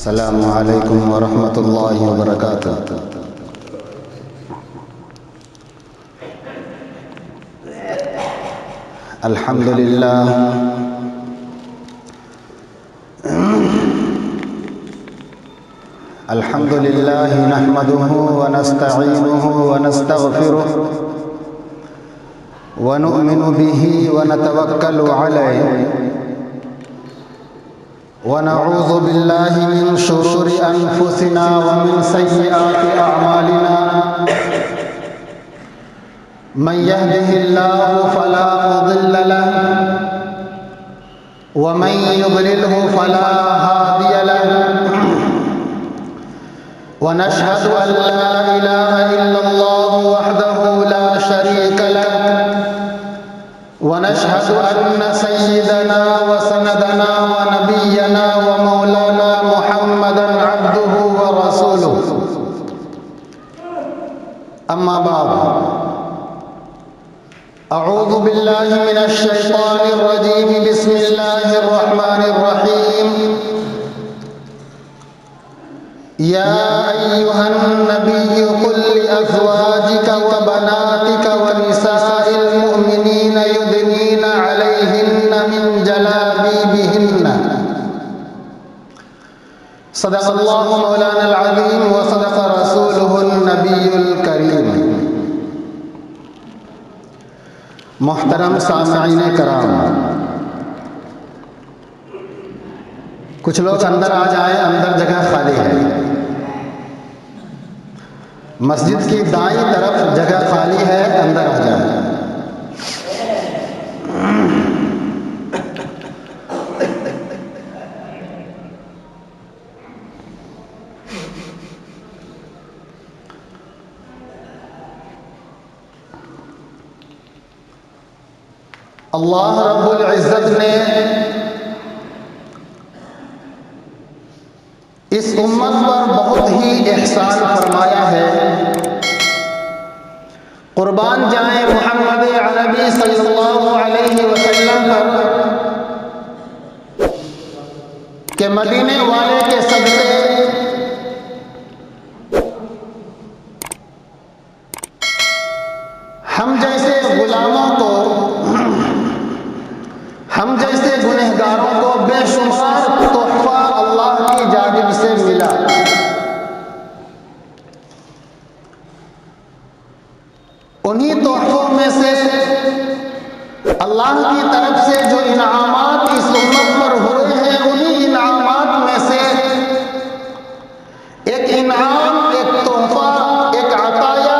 السلام علیکم ورحمۃ اللہ وبرکاتہ۔ الحمد للہ الحمد للہ نحمده ونستعینه ونستغفره ونؤمن به ونتوکل علیہ ونعوذ باللہ من شرور انفسنا ومن سیئات اعمالنا من يهده الله فلا مضل له ومن يضلله فلا هادي له ونشهد أن لا إله إلا الله وحده لا شريك له ونشهد أن سيدنا وسندنا ونبينا ومولانا محمدا عبده ورسوله أما بعد أعوذ بالله من الشيطان الرجيم بسم الله الرحمن الرحيم يا أيها النبي قل لأزواجك وبناتك ونساء المؤمنين يدنين عليهن من جلابيبهن صدق الله مولانا العظيم وصدق رسوله النبي الكريم۔ محترم سامعین کرام، کچھ لوگ اندر آ جائیں، اندر جگہ خالی ہے۔ مسجد کی دائیں طرف جگہ خالی ہے، اندر آ جائیں۔ اللہ رب العزت نے اس امت پر بہت ہی احسان فرمایا ہے۔ قربان جائیں محمد عربی صلی اللہ علیہ وسلم پر کہ مدینے والے کے صدقے ہم جیسے غلاموں کو، ہم جیسے گنہگاروں کو بے شمار تحفہ اللہ کی جانب سے ملا۔ انہی تحفوں میں سے اللہ کی طرف سے جو انعامات اس امت پر ہوئے ہیں، انہی انعامات میں سے ایک انعام، ایک تحفہ، ایک عطیہ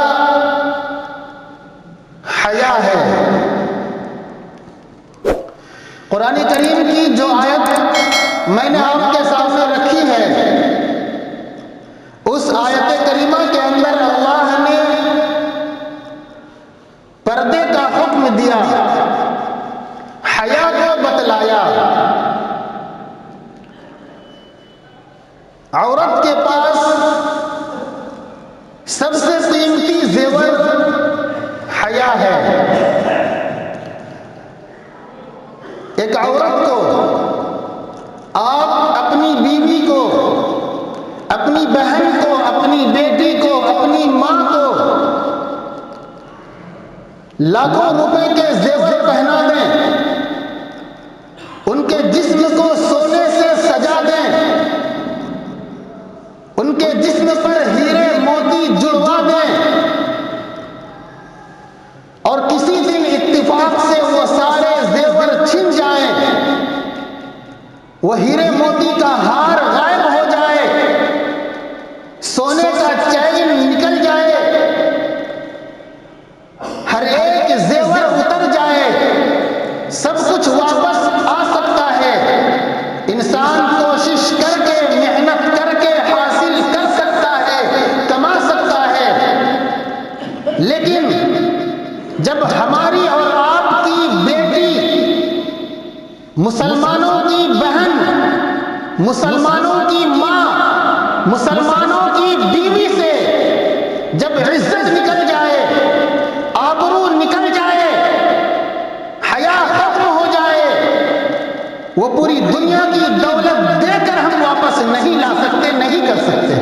حیا ہے۔ قرآن کریم کی جو آیت میں نے آپ کے سامنے رکھی ہے، اس آیت کریمہ کے اندر اللہ نے پردے کا حکم دیا، حیا کو بتلایا۔ عورت کے پاس سب سے قیمتی زیور حیا ہے۔ ایک عورت کو، آپ اپنی بیوی کو، اپنی بہن کو، اپنی بیٹی کو، اپنی ماں کو لاکھوں روپے کے زیور پہنا دیں، ان کے جسم کو سونے سے سجا دیں، ان کے جسم پر ہیرے موتی جڑوا دیں، اور کسی دن اتفاق سے وہ سارے زیور چھن جائیں، وہ ہیرے موتی کا ہار غائب ہو جائے، سونے کا چین نکل جائے، ہر ایک زیور اتر جائے، سب کچھ واپس آ سکتا ہے۔ انسان کوشش کر کے، محنت کر کے حاصل کر سکتا ہے، کما سکتا ہے، لیکن جب ہماری اور آپ کی بیٹی، مسلمانوں کی بہن، مسلمانوں کی ماں، مسلمانوں کی بیوی سے جب عزت نکل جائے، آبرو نکل جائے، حیا ختم ہو جائے، وہ پوری دنیا کی دولت دے کر ہم واپس واپس نہیں لا سکتے، نہیں کر سکتے۔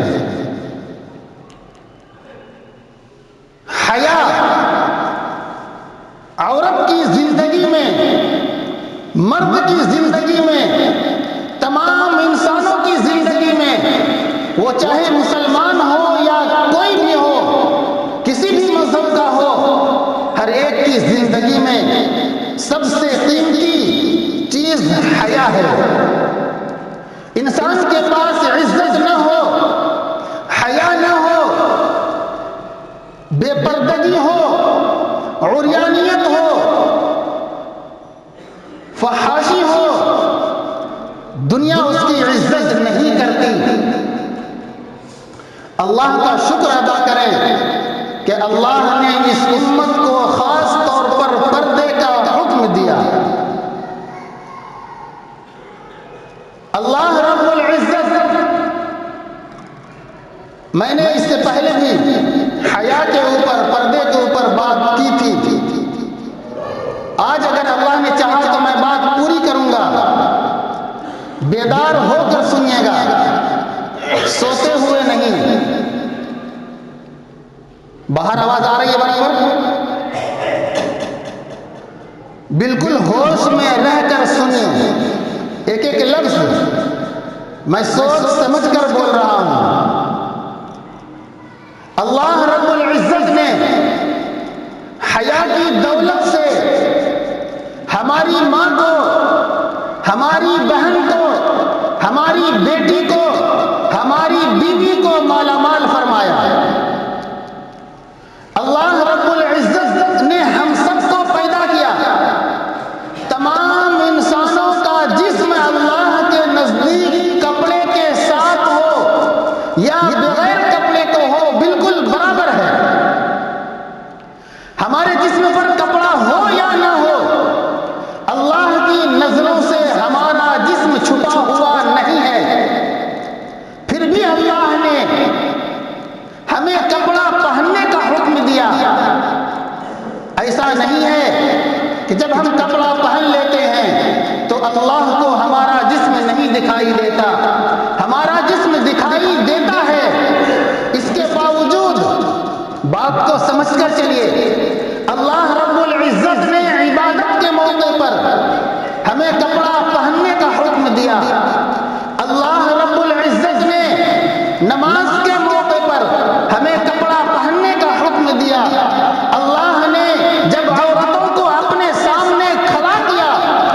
حیا عورت کی زندگی میں، مرد کی زندگی میں، تمام انسانوں کی زندگی میں، وہ چاہے مسلمان ہو یا کوئی بھی ہو، کسی بھی مذہب کا ہو، ہر ایک کی زندگی میں سب سے قیمتی چیز حیا ہے۔ انسان کے پاس عزت نہ ہو، حیا نہ ہو، بے پردگی ہو، عریانیت ہو، فحاشی ہو، دنیا اس کی عزت نہیں کرتی۔ اللہ کا شکر ادا کریں کہ اللہ نے اس امت کو خاص طور پر پردے کا حکم دیا۔ اللہ رب العزت، میں نے اس سے پہلے بھی حیا کے اوپر، پردے کے اوپر بات کی تھی۔ آج اگر اللہ نے چاہا تو میں بات پوری کروں گا، بیدار ہو کر سنیے گا، سوتے ہوئے نہیں۔ باہر آواز آ رہی ہے برابر؟ بالکل ہوش میں رہ کر سنیے، ایک ایک لفظ میں سوچ سمجھ کر بول رہا ہوں۔ اللہ رب العزت نے حیا کی دولت سے ہماری ماں کو، ہماری بہن کو، ہماری بیٹی کو، ہماری بیوی کو مالا مال فرمایا۔ اللہ رب العزت نے ہم سب کو پیدا کیا۔ تمام انسانوں کا جسم اللہ کے نزدیک کپڑے کے ساتھ ہو یا بغیر کپڑے کو ہو، بالکل برابر ہے۔ ہمارے جسم پر کپڑا ہو یا نہ ہو، اللہ کی نظروں سے ہمارا جسم چھپا ہوا نہیں ہے۔ پھر بھی اللہ نے ہمیں کپڑا پہننے کا حکم دیا۔ ایسا نہیں ہے کہ جب ہم کپڑا پہن لیتے ہیں تو اللہ کو ہمارا جسم نہیں دکھائی دیتا، ہمارا جسم دکھائی دیتا ہے۔ اس کے باوجود بات کو سمجھ کر چلیے، اللہ رب العزت نے عبادت کے موقع پر ہمیں کپڑا پہننے کا حکم دیا۔ اللہ رب العزت نے نماز کے موقع پر ہمیں کپڑا پہننے کا حکم دیا۔ اللہ نے جب عورتوں کو اپنے سامنے کھڑا کیا،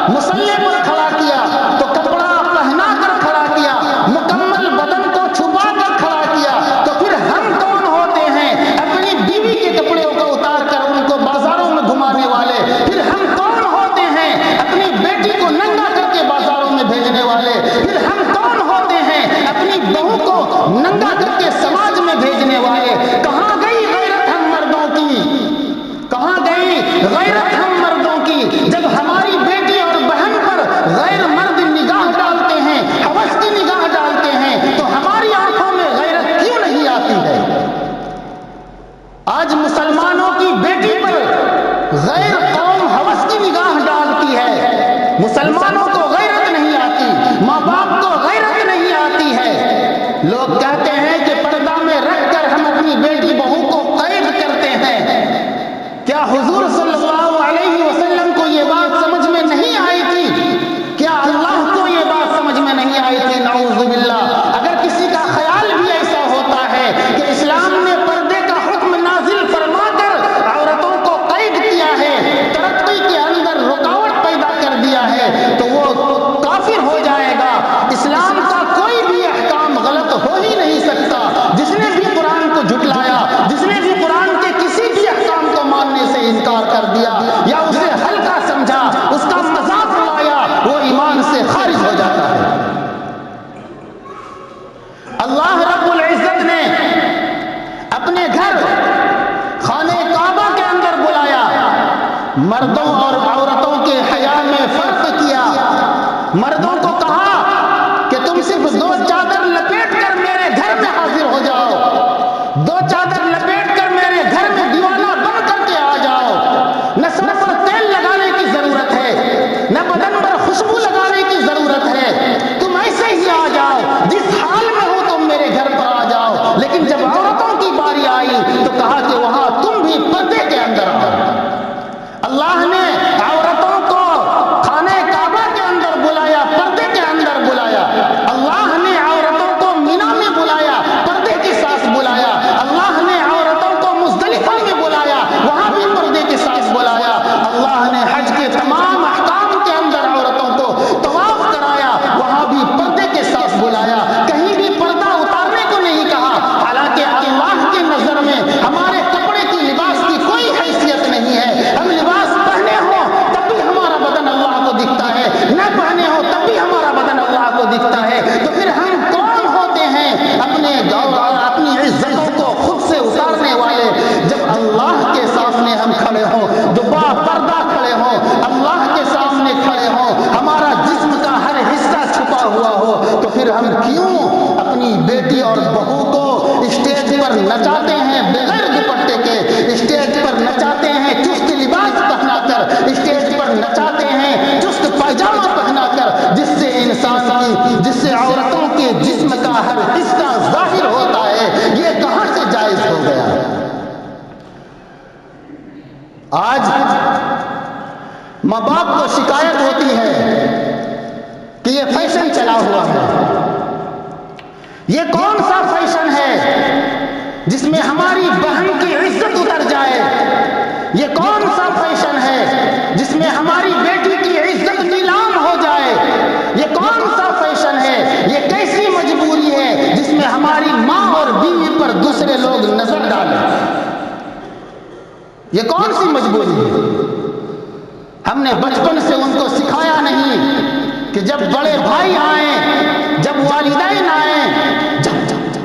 مصلی پر کھڑا کیا، تو کپڑا پہنا کر کھڑا کیا، مکمل بدن کو چھپا کر کھڑا کیا، تو پھر ہم کون ہوتے ہیں اپنی بیوی کے کپڑے کو اتار کر ان کو بازاروں میں گھمانے والے؟ پھر ہم کون ہوتے ہیں اپنی بیٹی کو ننگا کر کے بازاروں میں بھیجنے والے؟ پھر ہم کون ہوتے ہیں اپنی بہو کو ننگا کر کے سماج میں بھیجنے والے؟ کہاں گئی غیرت ہم مردوں کی؟ کہاں گئی غیرت ہم مردوں کی جب ہماری بیٹی اور بہن پر غیر مرد نگاہ ڈالتے ہیں، ہوس کی نگاہ ڈالتے ہیں، تو ہماری آنکھوں میں غیرت کیوں نہیں آتی ہے؟ آج مسلمانوں کی بیٹی پر غیر قوم ہوس کی نگاہ ڈالتی ہے، مسلمانوں کو غیرت نہیں آتی، ماں باپ کو غیرت نہیں آتی ہے۔ لوگ کہتے ہیں کہ پردہ میں رکھ کر ہم اپنی بیٹی بہو کو قید کرتے ہیں۔ کیا حضور صلی اللہ علیہ وسلم کو یہ بات سمجھ میں نہیں آئی تھی؟ کیا اللہ کو یہ بات سمجھ میں نہیں آئی تھی؟ نعوذ باللہ۔ اگر کسی کا خیال بھی ایسا ہوتا ہے کہ اسلام نے پردے کا حکم نازل فرما کر عورتوں کو قید کیا ہے، ترقی کے اندر رکاوٹ پیدا کر دیا ہے، تو وہ ماں باپ کو شکایت ہوتی ہے کہ یہ فیشن چلا ہوا ہے. یہ کون سا فیشن ہے جس میں ہماری بہن کی عزت اتر جائے؟ یہ کون سا فیشن ہے جس میں ہماری بیٹی کی عزت نیلام ہو جائے؟ یہ کون سا فیشن ہے؟ یہ کیسی مجبوری ہے جس میں ہماری ماں اور بیوی پر دوسرے لوگ نظر ڈالیں؟ یہ کون سی مجبوری ہے؟ ہم نے بچپن سے ان کو سکھایا نہیں کہ جب بڑے بھائی آئیں، جب والدین آئیں،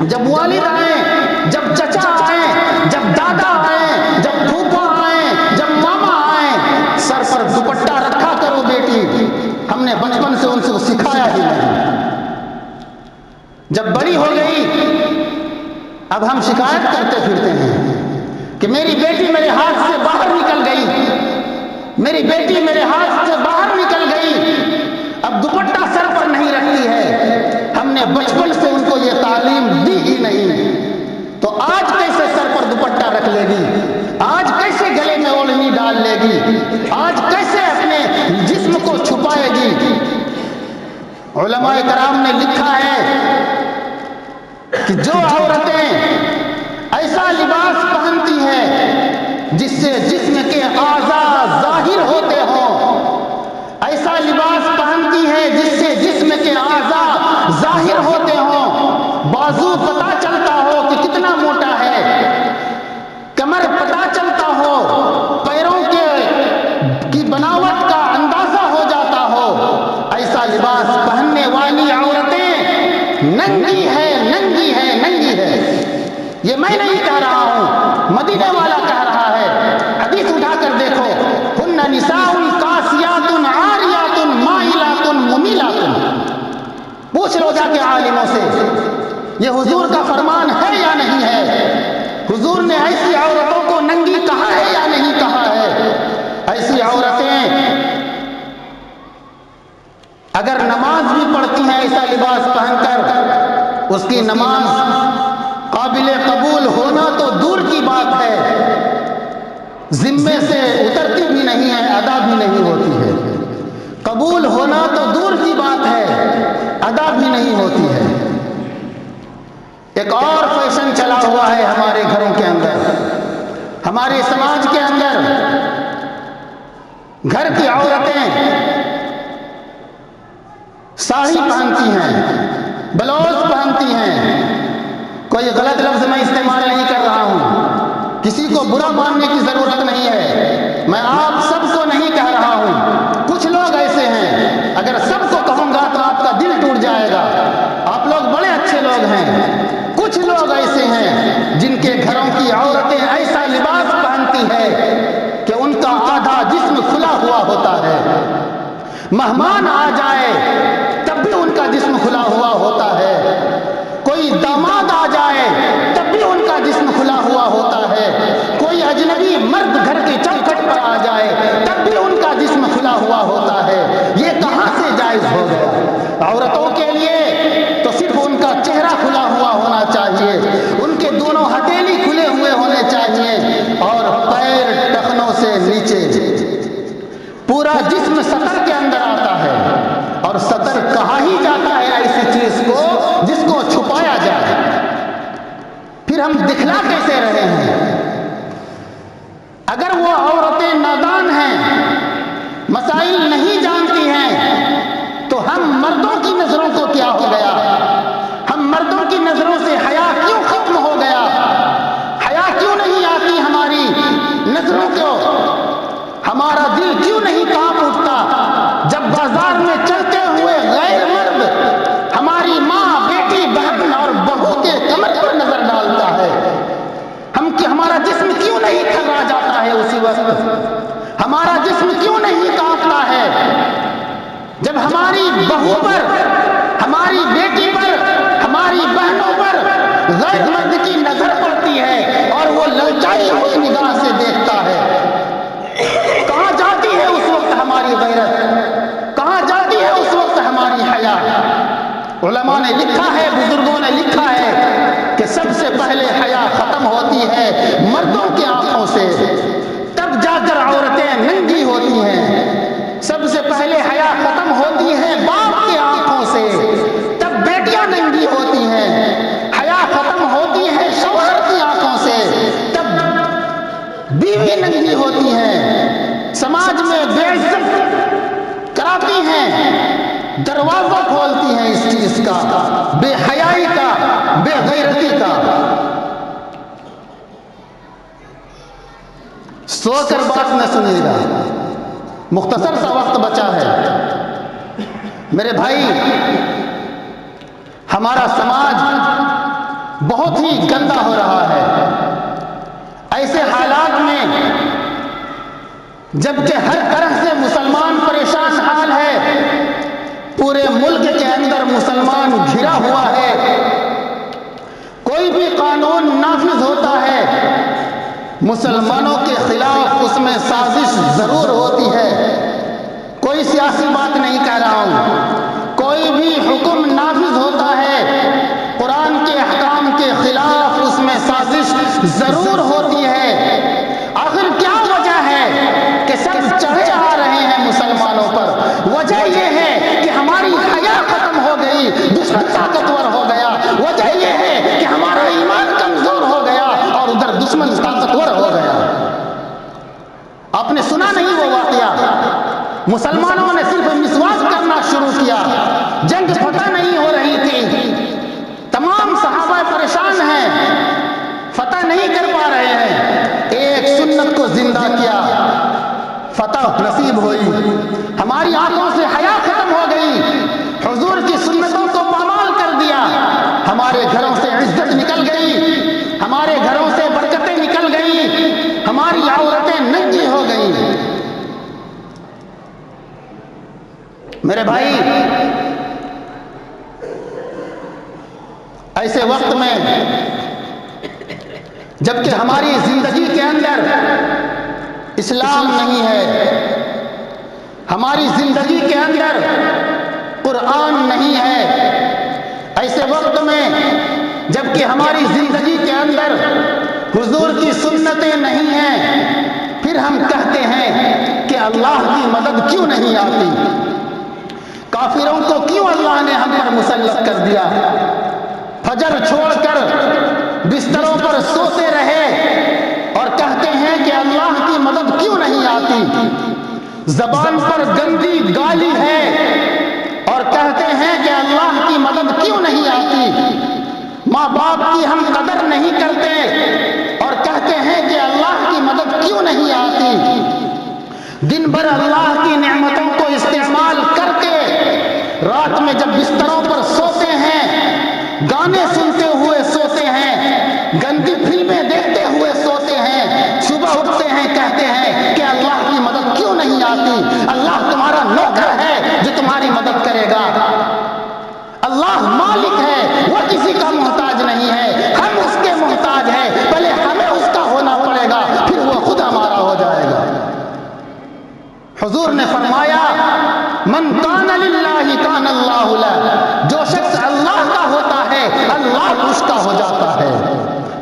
جب والد آئیں، جب چچا آئیں، جب دادا آئیں، جب پھوپھا آئیں، جب ماما آئیں، سر پر دوپٹہ رکھا کرو بیٹی. ہم نے بچپن سے ان کو سکھایا ہی نہیں. جب بڑی ہو گئی اب ہم شکایت کرتے پھرتے ہیں کہ میری بیٹی میرے ہاتھ سے باہر نکل گئی، میری بیٹی میرے ہاتھ سے باہر نکل گئی، اب دوپٹہ سر پر نہیں رکھتی ہے. ہم نے بچپن سے ان کو یہ تعلیم دی ہی نہیں، تو آج کیسے سر پر دوپٹہ رکھ لے گی؟ آج کیسے گلے میں اوڑھنی ڈال لے گی؟ آج کیسے اپنے جسم کو چھپائے گی؟ علماء کرام نے لکھا ہے کہ جو عورتیں ایسا لباس پہنتی ہیں جس سے جسم کے اعضاء ظاہر ہوتے ہوں، ایسا لباس پہنتی ہے جس سے جسم کے اعضاء ظاہر ہوتے ہوں، بازو پتہ چلتا ہو کہ کتنا موٹا ہے، کمر پتہ چلتا ہو، پیروں کی بناوٹ کا اندازہ ہو جاتا ہو، ایسا لباس پہننے والی عورتیں ننگی ہے، ننگی ہے، ننگی ہے. یہ میں نہیں کہہ رہا ہوں، مدینے والا کہہ رہا ہے. حدیث اٹھا کر دیکھو، ہن نساء کاسیات عاریات مائلات ممیلات. پوچھ لو جا کے عالموں سے یہ حضور کا فرمان ہے یا نہیں ہے؟ حضور نے ایسی عورتوں کو ننگی کہا ہے یا نہیں کہا ہے؟ ایسی عورتیں اگر نماز بھی پڑھتی ہیں ایسا لباس پہن کر، اس کی نماز قابل قبول ہونا تو دور کی بات ہے، ذمے سے اترتی بھی نہیں ہے، ادا بھی نہیں ہوتی ہے. قبول ہونا تو دور کی بات ہے، ادا بھی نہیں ہوتی ہے. ایک اور فیشن چلا ہوا ہے ہمارے گھروں کے اندر، ہمارے سماج کے اندر. گھر کی عورتیں ساڑی پہنتی ہیں، بلوز پہنتی ہیں. کوئی غلط لفظ میں استعمال نہیں کر رہا ہوں، کسی کو برا ماننے کی ضرورت نہیں ہے، میں آپ سب کو نہیں کہہ رہا ہوں. کچھ لوگ ایسے ہیں، اگر سب کو کہوں گا تو آپ کا دل ٹوٹ جائے گا. آپ لوگ بڑے اچھے لوگ ہیں. کچھ لوگ ایسے ہیں جن کے گھروں کی عورتیں ایسا لباس پہنتی ہے کہ ان کا آدھا جسم کھلا ہوا ہوتا ہے. مہمان آ جائے تب بھی ان کا جسم کھلا ہوا ہوتا ہے، کوئی داماد آ جائے تب بھی ان کا جسم کھلا ہوا ہوتا ہے، کوئی اجنبی مرد گھر کے چوکھٹ پر آ جائے تب بھی ان کا جسم کھلا ہوا ہوتا ہے. یہ کہاں سے جائز ہو گیا؟ عورتوں کے لیے تو صرف ان کا چہرہ کھلا ہوا ہونا چاہیے، ان کے دونوں ہتھیلی کھلے ہوئے ہونے چاہیے، اور پیر ٹخنوں سے نیچے پورا جسم سطر کے اندر آتا ہے. اور سطر کہا ہی جاتا ہے ایسی چیز کو جس کو چھپایا جائے. پھر ہم دکھلا کیسے رہے ہیں؟ اگر وہ عورتیں نادان ہیں، مسائل نہیں جانتی ہیں، تو ہم مردوں کی نظروں کو کیا ہو گیا؟ ہم مردوں کی نظروں سے حیا کیوں ختم ہو گیا؟ حیا کیوں نہیں آتی ہماری نظروں کو؟ ہمارا دل کیوں نہیں کانپ اٹھتا جب بازار میں چلتے ہوئے غیر مرد ہماری ماں، بیٹی، بہن اور بہو کے کمر پر نظر ڈالتا ہے؟ ہمارا جسم کیوں نہیں تھرا جاتا ہے اسی وقت؟ ہمارا جسم کیوں نہیں کانپتا ہے جب ہماری بہو پر، ہماری بیٹی پر، ہماری بہنوں پر غیر مرد کی نظر پڑتی ہے اور وہ للچائی ہوئی نگاہ سے دیکھتا ہے؟ کہاں جاتی ہے اس وقت ہماری غیرت؟ کہاں جاتی ہے اس وقت ہماری حیا؟ علماء نے لکھا ہے، بزرگوں نے لکھا ہے کہ سب سے پہلے حیا ختم ہوتی ہے مردوں کی آنکھوں سے، تب جا کر عورتیں ننگی ہوتی ہیں. سو کر بات نہ سنیے گا، مختصر سا وقت بچا ہے۔ میرے بھائی، ہمارا سماج بہت ہی گندا ہو رہا ہے۔ ایسے حالات میں جبکہ ہر طرح سے مسلمان پریشان حال ہے، پورے ملک کے اندر مسلمان گھرا ہوا ہے، کوئی بھی قانون نافذ ہوتا ہے مسلمانوں کے خلاف اس میں سازش ضرور ہوتی ہے۔ کوئی سیاسی بات نہیں کہہ رہا ہوں، کوئی بھی حکم نافذ ہوتا ہے قرآن کے احکام کے خلاف اس میں سازش ضرور ہوتی ہے۔ آخر کیا وجہ ہے کہ سب چڑھے آ رہے ہیں مسلمانوں پر؟ وجہ یہ ہے کہ ہماری حیا ختم ہو گئی، دشمن طاقتور ہو گیا۔ وجہ یہ ہے کہ ہمارا ایمان کمزور ہو گیا اور ادھر دشمن طاقتور ہو گیا۔ آپ نے سنا نہیں وہ واقعہ؟ مسلمانوں نے صرف مسواک کرنا شروع کیا، جنگ فتح نہیں ہو رہی تھی، تمام صحابہ پریشان ہیں، فتح نہیں کر پا رہے ہیں، ایک سنت کو زندہ کیا، فتح نصیب ہوئی۔ ہماری آنکھوں سے حیا ختم ہو گئی، حضور کی سنتوں کو پامال کر دیا، ہمارے گھروں سے عزت نکل گئی، ہمارے گھروں سے برکتیں نکل گئی، ہماری عورتیں ننگی ہو گئیں۔ میرے بھائی، ایسے وقت میں جبکہ ہماری زندگی کے اندر اسلام نہیں ہے، ہماری زندگی کے اندر قرآن نہیں ہے، ایسے وقت میں جبکہ ہماری زندگی کے اندر حضور کی سنتیں نہیں ہیں، پھر ہم کہتے ہیں کہ اللہ کی مدد کیوں نہیں آتی؟ کافروں کو کیوں اللہ نے ہم پر مسلط کر دیا؟ فجر چھوڑ کر بستروں پر سوتے رہے اور کہتے ہیں کہ اللہ کی مدد کیوں نہیں آتی؟ زبان پر گندی گالی ہے اور کہتے ہیں کہ اللہ کی مدد کیوں نہیں آتی؟ ماں باپ کی ہم قدر نہیں کرتے اور کہتے ہیں کہ اللہ کی مدد کیوں نہیں آتی؟ دن بھر اللہ کی نعمتوں کو استعمال کر کے رات میں جب بستروں پر سوتے ہیں، گانے سنتے ہوئے سوتے ہیں، گندی فلمیں دیکھتے ہوئے سوتے ہیں، صبح اٹھتے ہیں کہتے ہیں کہ اللہ کی مدد کیوں نہیں آتی؟ اللہ تمہارا نوکر ہے جو تمہاری مدد کرے گا، اللہ مالک ہے، وہ کسی کا محتاج نہیں ہے، ہم اس کے محتاج ہیں، پہلے ہمیں اس کا ہونا پڑے گا، پھر وہ خود ہمارا ہو جائے گا۔ حضور نے فرمایا من کان للہ کان اللہ لہ، جو شخص اللہ کا ہوتا ہے اللہ اس کا ہو جاتا ہے۔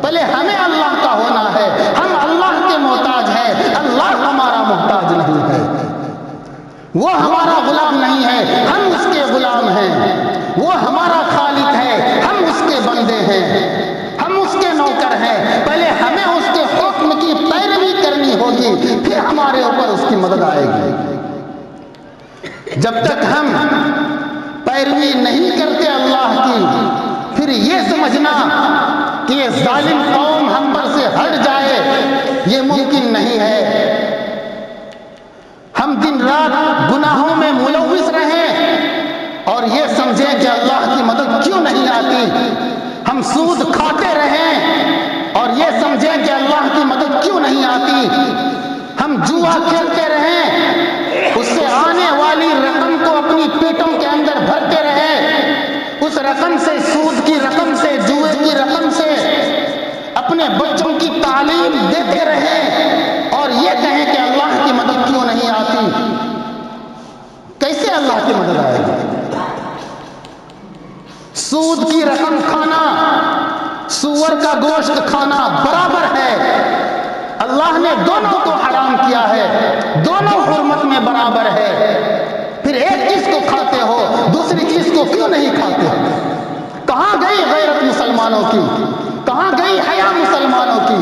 پہلے ہمیں اللہ کا ہونا ہے، ہم اللہ کے محتاج ہیں، اللہ ہمارا محتاج نہیں ہے، وہ ہمارا غلام نہیں ہے، ہم اس کے غلام ہیں، وہ ہمارا خالق ہے، ہم اس کے بندے ہیں، ہم اس کے نوکر ہیں۔ پہلے ہمیں اس کے حکم کی پیروی کرنی ہوگی، پھر ہمارے اوپر اس کی مدد آئے گی۔ جب تک ہم پیروی نہیں کرتے اللہ کی، پھر یہ سمجھنا کہ یہ ظالم قوم ہم پر سے ہٹ جائے، یہ ممکن نہیں ہے۔ ہم دن رات گناہوں میں ملوث رہیں اور یہ سمجھیں کہ اللہ کی مدد کیوں نہیں آتی، ہم سود کھاتے رہیں اور یہ سمجھیں کہ اللہ کی مدد کیوں نہیں آتی، ہم جوا کھیلتے رہیں، اس سے آنے والی رقم کو اپنی پیٹوں کے اندر بھرتے رہیں، اس رقم سے، سود کی رقم سے، جوئے کی رقم سے اپنے بچوں کی تعلیم دیتے رہیں اور یہ کہیں کہ اللہ کی مدد کیوں نہیں آتی۔ کیسے اللہ کی مدد آئے گی؟ سود کی رقم کھانا، سور کا گوشت کھانا برابر ہے، اللہ نے دونوں کو حرام کیا ہے، دونوں حرمت میں برابر ہے، پھر ایک چیز کو کھاتے ہو دوسری چیز کو کیوں نہیں کھاتے؟ کہاں گئی غیرت مسلمانوں کی؟ کہاں گئی حیا مسلمانوں کی؟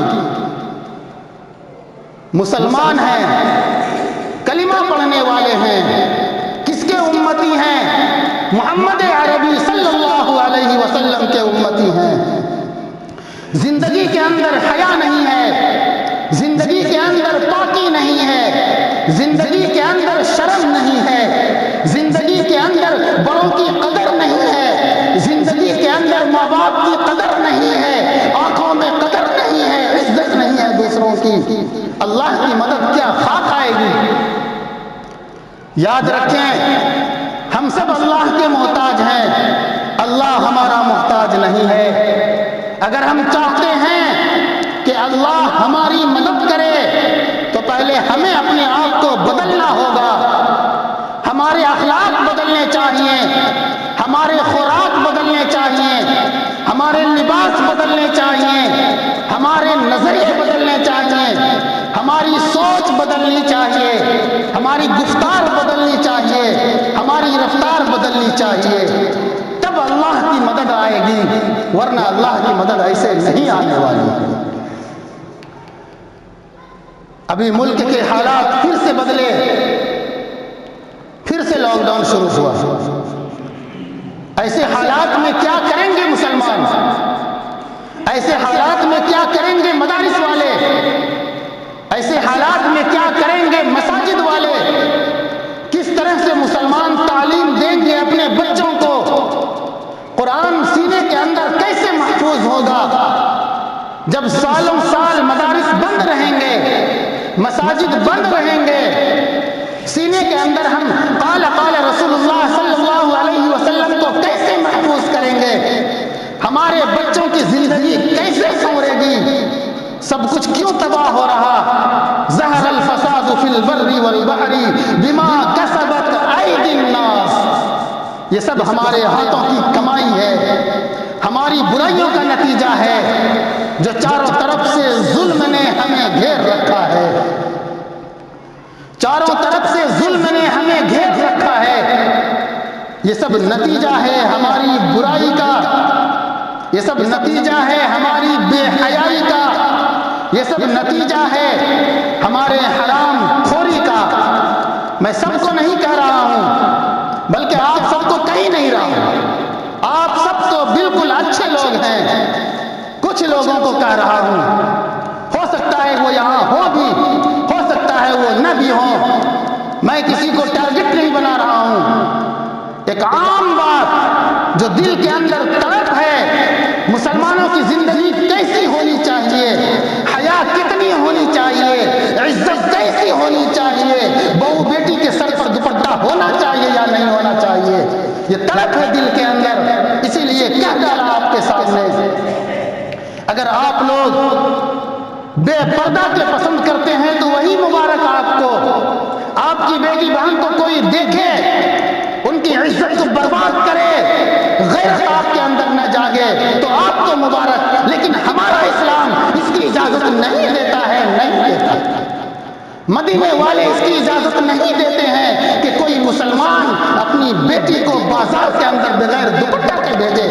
مسلمان ہیں، کلمہ پڑھنے والے ہیں، کس کے امتی ہیں؟ محمد عربی صلی اللہ علیہ وسلم کے امتی ہیں۔ زندگی کے اندر حیا نہیں ہے، زندگی کے اندر پاک زندگی کے اندر شرم نہیں ہے، زندگی کے اندر بڑوں کی قدر نہیں ہے، زندگی کے اندر ماں باپ کی قدر نہیں ہے، آنکھوں میں قدر نہیں ہے، عزت نہیں ہے دوسروں کی، اللہ کی مدد کیا خاک آئے گی؟ یاد رکھیں ہم سب اللہ کے محتاج ہیں، اللہ ہمارا محتاج نہیں ہے۔ اگر ہم چاہتے ہیں کہ اللہ ہماری مدد کرے تو پہلے ہمیں اپنے آپ کو بدلنا ہوگا، ہمارے اخلاق بدلنے چاہیے، ہمارے خوراک بدلنے چاہیے، ہمارے لباس بدلنے چاہیے، ہمارے نظریے بدلنے چاہیے، ہماری سوچ بدلنی چاہیے، ہماری گفتار بدلنی چاہیے، ہماری رفتار بدلنی چاہیے، تب اللہ کی مدد آئے گی، ورنہ اللہ کی مدد ایسے نہیں آنے والی۔ ابھی ملک کے حالات پھر سے بدلے، پھر سے لاک ڈاؤن شروع ہوا۔ ایسے حالات میں کیا کریں گے مسلمان؟ ایسے حالات میں کیا کریں گے مدارس والے؟ ایسے حالات میں کیا کریں گے مساجد والے؟ کس طرح سے مسلمان تعلیم دیں گے اپنے بچوں کو؟ قرآن سینے کے اندر کیسے محفوظ ہوگا جب سالوں سال مدارس بند رہیں گے، مساجد بند رہیں گے؟ سینے کے اندر ہم قال رسول اللہ صلی اللہ علیہ وسلم کو کیسے محفوظ کریں گے؟ ہمارے بچوں کی زندگی کیسے سنورے گی؟ سب کچھ کیوں تباہ ہو رہا؟ ظہر الفساد فی البر والبحر بما کسبت ایدی الناس، یہ سب ہمارے ہاتھوں کی کمائی ہے، ہماری برائیوں کا نتیجہ ہے جو چاروں طرف سے ظلم نے ہمیں گھیر رکھا ہے، چاروں طرف سے ظلم نے ہمیں گھیر رکھا ہے۔ یہ سب نتیجہ ہے ہماری برائی کا، یہ سب نتیجہ ہے ہماری بے حیائی کا، یہ سب نتیجہ ہے ہمارے حرام خوری کا۔ میں سب کو نہیں کہہ رہا ہوں، بلکہ آپ سب کو کہہ نہیں رہا ہوں، آپ سب تو بالکل اچھے لوگ ہیں، کچھ لوگوں کو کہہ رہا ہوں، ہو سکتا ہے وہ یہاں ہو بھی، ہو سکتا ہے وہ نہ بھی ہو، میں کسی کو ٹارگٹ نہیں بنا رہا ہوں۔ ایک عام بات جو دل کے اندر تڑپ ہے، مسلمانوں کی زندگی کیسی ہونی چاہیے، حیا کتنی ہونی چاہیے، عزت کیسی ہونی چاہیے، بہو بیٹی کے سر پر دوپٹہ ہونا چاہیے یا نہیں ہونا چاہیے، یہ تڑپ ہے دل کے اندر، اسی لیے کہہ ڈالا آپ کے سامنے۔ اگر آپ لوگ بے پردہ کے پسند کرتے ہیں تو وہی مبارک آپ کو، آپ کی بیٹی بہن کو کوئی دیکھے، ان کی عزت کو برباد کرے، غیرت آپ کے اندر نہ جاگے تو آپ کو مبارک، لیکن ہمارا اسلام اس کی اجازت نہیں دیتا ہے، نہیں دیتا۔ مدینے والے اس کی اجازت نہیں دیتے ہیں کہ کوئی مسلمان اپنی بیٹی کو بازار کے اندر بغیر دوپٹہ کے بھیجے،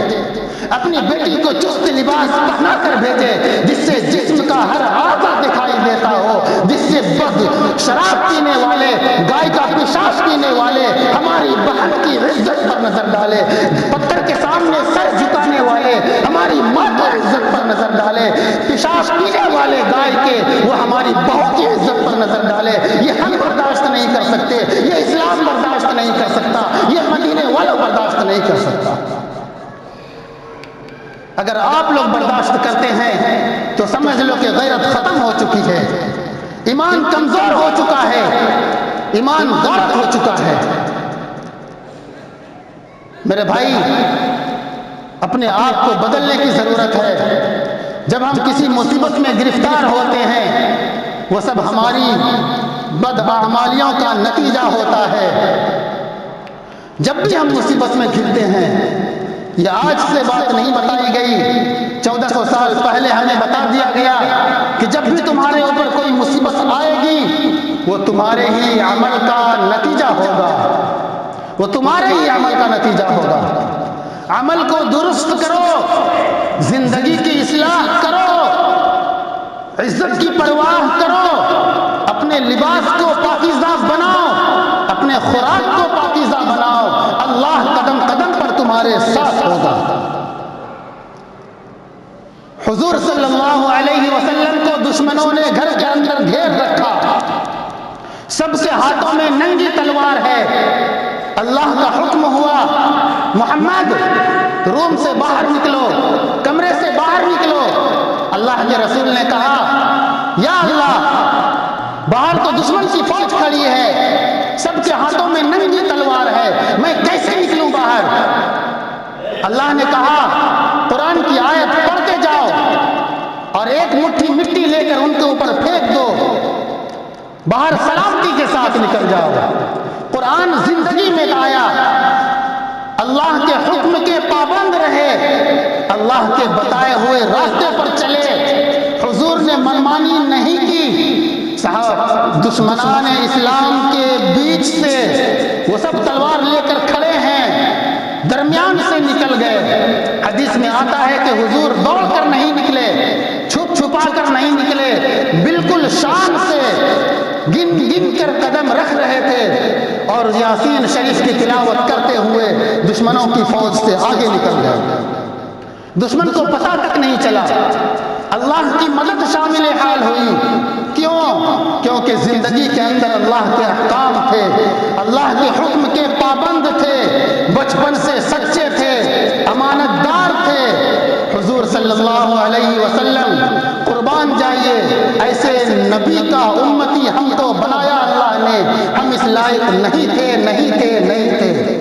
اپنی بیٹی کو چست لباس پہنا کر بھیجے جس سے جسم کا ہر اعضا دکھائی دیتا ہو، جس سے شراب پینے والے، گائے کا پیشاب پینے والے ہماری بہن کی عزت پر نظر ڈالے، پتھر کے سامنے سر جھکانے والے ہماری ماں کی عزت پر نظر ڈالے، پیشاب پینے والے گائے کے وہ ہماری بہو کی عزت پر نظر ڈالے، یہ ہم برداشت نہیں کر سکتے، یہ اسلام برداشت نہیں کر سکتا، یہ مدینے والوں برداشت نہیں کر سکتا۔ اگر آپ لوگ برداشت کرتے ہیں تو سمجھ لو کہ غیرت ختم ہو چکی ہے، ایمان کمزور ہو چکا ہے، ایمان غارت ہو چکا ہے۔ میرے بھائی، اپنے آپ کو بدلنے کی ضرورت ہے۔ جب ہم کسی مصیبت میں گرفتار ہوتے ہیں وہ سب ہماری بداعمالیوں کا نتیجہ ہوتا ہے۔ جب بھی ہم مصیبت میں گرتے ہیں، یہ آج سے بات نہیں بتائی گئی، 1400 سال پہلے ہمیں بتا دیا گیا کہ جب بھی تمہارے اوپر کوئی مصیبت آئے گی وہ تمہارے ہی عمل کا نتیجہ ہوگا، وہ تمہارے ہی عمل کا نتیجہ ہوگا۔ عمل کو درست کرو، زندگی کی اصلاح کرو، عزت کی پرواہ کرو، اپنے لباس کو پاکیزہ بناؤ، اپنے خوراک کو پاکیزہ بناؤ، اللہ قدم قدم پر تمہارے ساتھ ہوگا۔ حضور صلی اللہ علیہ وسلم کو دشمنوں نے گھر کے اندر گھیر رکھا، سب کے ہاتھوں میں ننگی تلوار ہے۔ اللہ کا حکم ہوا محمد روم سے باہر نکلو، کمرے سے باہر نکلو۔ اللہ کے رسول نے کہا یا اللہ باہر تو دشمن کی فوج کھڑی ہے، سب کے ہاتھوں میں ننگی تلوار ہے، میں کیسے نکلوں باہر؟ اللہ نے کہا قرآن کی آیت پڑھتے جاؤ اور ایک مٹھی مٹی لے کر ان کے اوپر پھینک دو، باہر سلامتی کے ساتھ نکل جاؤ۔ قرآن زندگی میں لایا، اللہ کے حکم کے پابند رہے، اللہ کے بتائے ہوئے راستے پر چلے، حضور نے منمانی نہیں کی۔ صاحب دشمنان اسلام کے بیچ سے وہ سب تلوار لے کر کھڑے ہیں، درمیان سے نکل گئے۔ حدیث میں آتا ہے کہ حضور دوڑ کر نہیں نکلے، چھپ چھپا کر نہیں نکلے، بالکل شان سے گن گن کر قدم رکھ رہے تھے اور یاسین شریف کی تلاوت کرتے ہوئے دشمنوں کی فوج سے آگے نکل گئے۔ دشمن کو پتہ تک نہیں چلا، اللہ کی مدد شامل حال ہوئی۔ کیوں؟ کیونکہ زندگی کے اندر اللہ کے احکام تھے، اللہ کے حکم کے پابند تھے، بچپن سے سچے تھے، امانت دار تھے۔ حضور صلی اللہ علیہ وسلم قربان جائیے، ایسے نبی کا امتی ہم کو بنایا اللہ نے، ہم اس لائق نہیں تھے، نہیں تھے، نہیں تھے۔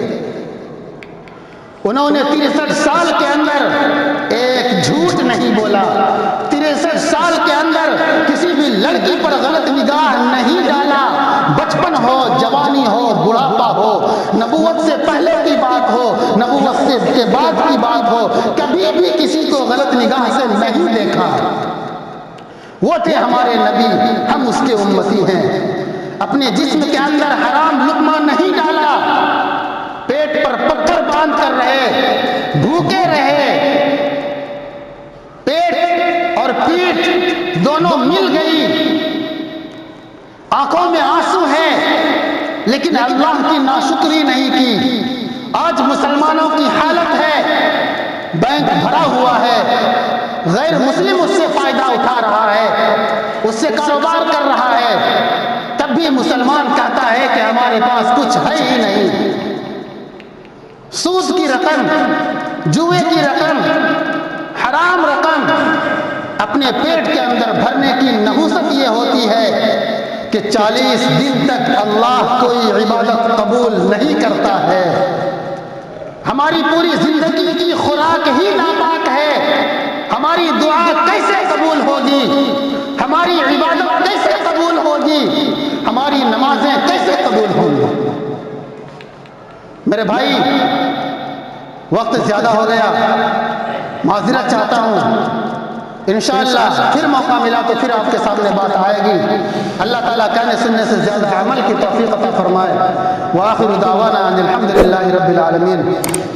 انہوں نے 63 سال کے اندر ایک جھوٹ نہیں بولا، 63 سال کے اندر کسی بھی لڑکی پر غلط نگاہ نہیں ڈالا، بچپن ہو، جوانی ہو، بڑھاپا ہو، نبوت سے پہلے کی بات ہو، نبوت سے کے بعد کی بات ہو، کبھی بھی کسی کو غلط نگاہ سے نہیں دیکھا۔ وہ تھے ہمارے نبی، ہم اس کے امتی ہیں۔ اپنے جسم کے اندر حرام لقمہ نہیں ڈالا، پیٹ پر پتھر باندھ کر رہے، بھوکے رہے، پیٹ اور پیٹھ دونوں مل گئی، آنکھوں میں آنسو ہے، لیکن اللہ کی ناشکری نہیں کی۔ آج مسلمانوں کی حالت ہے، بینک بھرا ہوا ہے، غیر مسلم اس سے فائدہ اٹھا رہا ہے، اس سے کاروبار کر رہا ہے، تب بھی مسلمان کہتا ہے کہ ہمارے پاس کچھ ہے ہی نہیں۔ سود کی رقم، جوئے کی رقم، حرام رقم اپنے پیٹ کے اندر بھرنے کی نحوست یہ ہوتی ہے کہ 40 دن تک اللہ کوئی عبادت قبول نہیں کرتا ہے۔ ہماری پوری زندگی کی خوراک ہی ناپاک ہے، ہماری دعا کیسے قبول ہوگی؟ ہماری عبادت کیسے قبول ہوگی؟ ہماری نمازیں کیسے قبول ہوں گی؟ میرے بھائی وقت زیادہ ہو گیا، معذرت چاہتا ہوں، انشاءاللہ پھر موقع ملا تو پھر آپ کے سامنے بات آئے گی۔ اللہ تعالیٰ کہنے سننے سے زیادہ عمل کی توفیق عطا فرمائے۔ وآخر دعوانا ان الحمدللہ رب العالمین۔